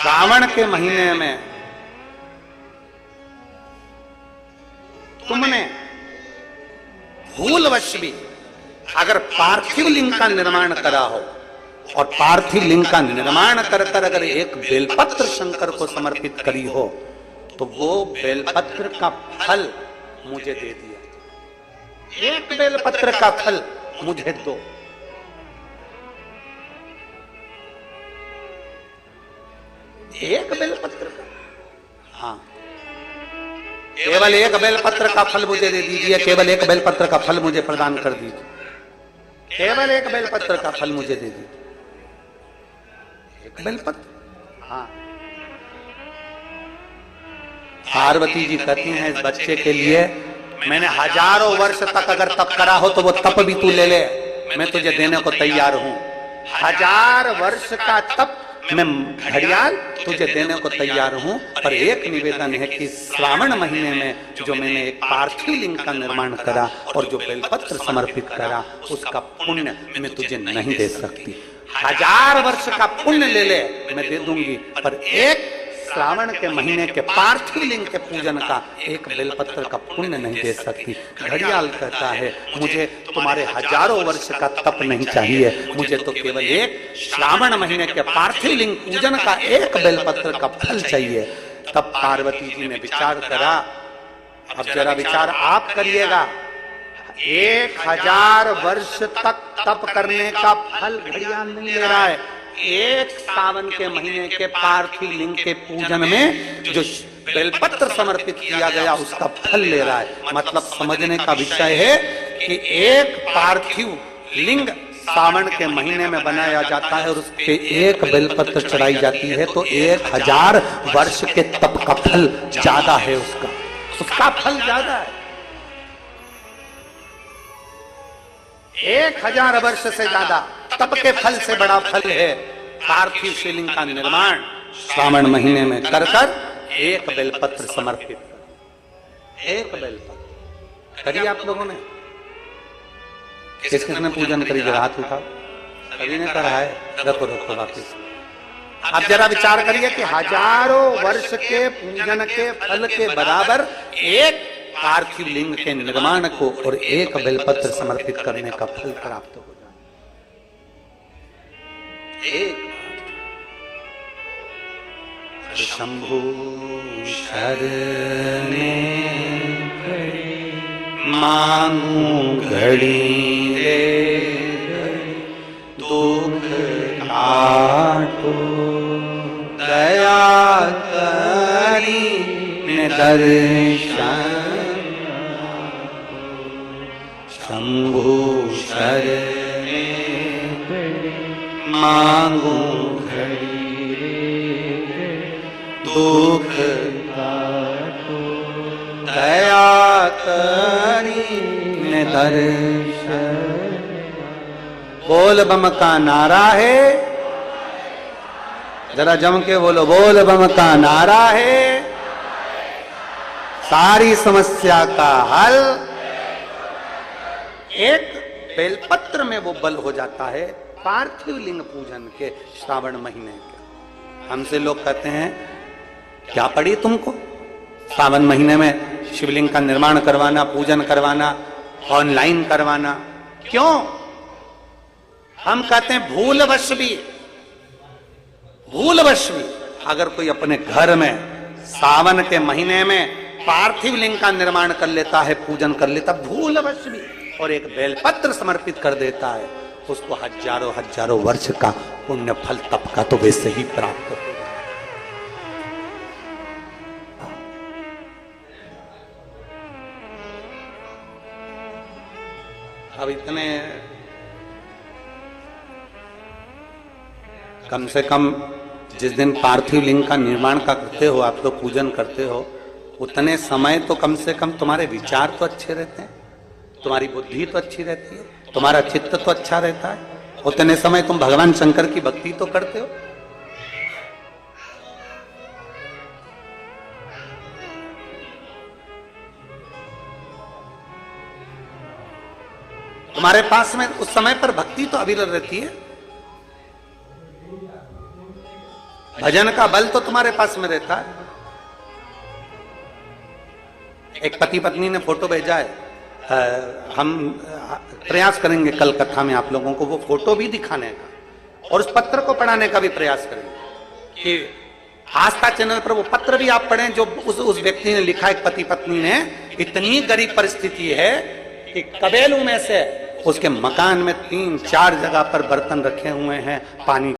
श्रावण के महीने में तुमने भूलवश भी अगर पार्थिव लिंग का निर्माण करा हो और पार्थिव लिंग का निर्माण कर कर अगर एक बेलपत्र शंकर को समर्पित करी हो तो वो बेलपत्र का फल मुझे दे दिया। एक बेलपत्र का फल मुझे दो। एक बेलपत्र का, हाँ, केवल एक बेलपत्र का फल मुझे दे दीजिए। केवल एक बेलपत्र का फल मुझे प्रदान कर दीजिए। केवल एक बेलपत्र का फल मुझे दे दीजिए। एक बेलपत्र, हाँ। पार्वती जी कहती हैं इस बच्चे के लिए मैंने हजारों वर्ष तक अगर तप करा हो तो वो तप भी तू ले ले, मैं तुझे देने को तैयार हूं। 1000 वर्ष का तप मैं घड़ियाल तुझे देने को तैयार हूं, पर एक निवेदन है कि श्रावण महीने में जो मैंने एक पार्थिव लिंग का निर्माण करा और जो बेलपत्र समर्पित करा उसका पुण्य मैं तुझे नहीं दे सकती। 1000 वर्ष का पुण्य ले ले मैं दे दूंगी, पर एक श्रावण के महीने के पार्थिव लिंग के पूजन का एक बेलपत्र का पुण्य नहीं दे सकती। घड़ियाल कहता है मुझे तुम्हारे हजारों वर्ष का तप नहीं चाहिए, मुझे तो केवल एक श्रावण महीने के पार्थिव लिंग पूजन का एक बेलपत्र का फल चाहिए। तब पार्वती जी ने विचार करा। अब जरा विचार आप करिएगा, 1000 वर्ष तक तप करने का फल घड़ियाल नहीं ले रहा है, एक सावन के महीने के पार्थिव लिंग के पूजन में जो बेलपत्र समर्पित किया गया उसका फल ले रहा है। मतलब समझने का विषय है कि एक पार्थिव लिंग सावन के महीने में बनाया जाता है और उस पे एक बेलपत्र चढ़ाई जाती है तो 1000 वर्ष के तप का फल ज्यादा है, उसका फल ज्यादा है। 1000 वर्ष से ज्यादा तप के फल से बड़ा फल है पार्थिव शिवलिंग का निर्माण श्रावण महीने में कर कर एक बेलपत्र समर्पित कर। एक बेलपत्र करिए आप लोगों ने, किसने पूजन करी जरा हाथ उठाओ। सभी ने कहा है, रखो रखो वापिस। अब जरा विचार करिए कि हजारों वर्ष के पूजन के फल के बराबर एक पार्थिव लिंग के निर्माण को और एक बेलपत्र समर्पित करने का फल प्राप्त हो जाए। एक शंभु शरणे मांगू घड़ी रे दुख काटो दया करी दर्शन शंभु शरणे मांगू घड़ी रे दुख काटो दया करी दर्शन। बोल बम का नारा है, जरा जम के बोलो, बोल बम का नारा है, सारी समस्या का हल एक बेलपत्र में वो बल हो जाता है पार्थिव लिंग पूजन के श्रावण महीने के। हमसे लोग कहते हैं क्या पड़ी तुमको श्रावण महीने में शिवलिंग का निर्माण करवाना, पूजन करवाना, ऑनलाइन करवाना, क्यों? हम कहते हैं भूलवश भी अगर कोई अपने घर में सावन के महीने में पार्थिव लिंग का निर्माण कर लेता है, पूजन कर लेता, भूलवश भी, और एक बेलपत्र समर्पित कर देता है, उसको हजारों हजारों वर्ष का पुण्य फल तप का तो वैसे ही प्राप्त होगा। अब इतने कम से कम जिस दिन पार्थिव लिंग का निर्माण का करते हो आप लोग, पूजन करते हो, उतने समय तो कम से कम तुम्हारे विचार तो अच्छे रहते हैं, तुम्हारी बुद्धि तो अच्छी रहती है, तुम्हारा चित्त तो अच्छा रहता है, उतने समय तुम भगवान शंकर की भक्ति तो करते हो। तुम्हारे पास में उस समय पर भक्ति तो अविरल रहती है, भजन का बल तो तुम्हारे पास में रहता है। एक पति पत्नी ने फोटो भेजा है, हम प्रयास करेंगे कल कथा में आप लोगों को वो फोटो भी दिखाने का और उस पत्र को पढ़ाने का भी प्रयास करेंगे कि आस्था चैनल पर वो पत्र भी आप पढ़ें जो उस व्यक्ति ने लिखा। एक पति पत्नी ने, इतनी गरीब परिस्थिति है कि कबेलू में से उसके मकान में 3-4 जगह पर बर्तन रखे हुए हैं पानी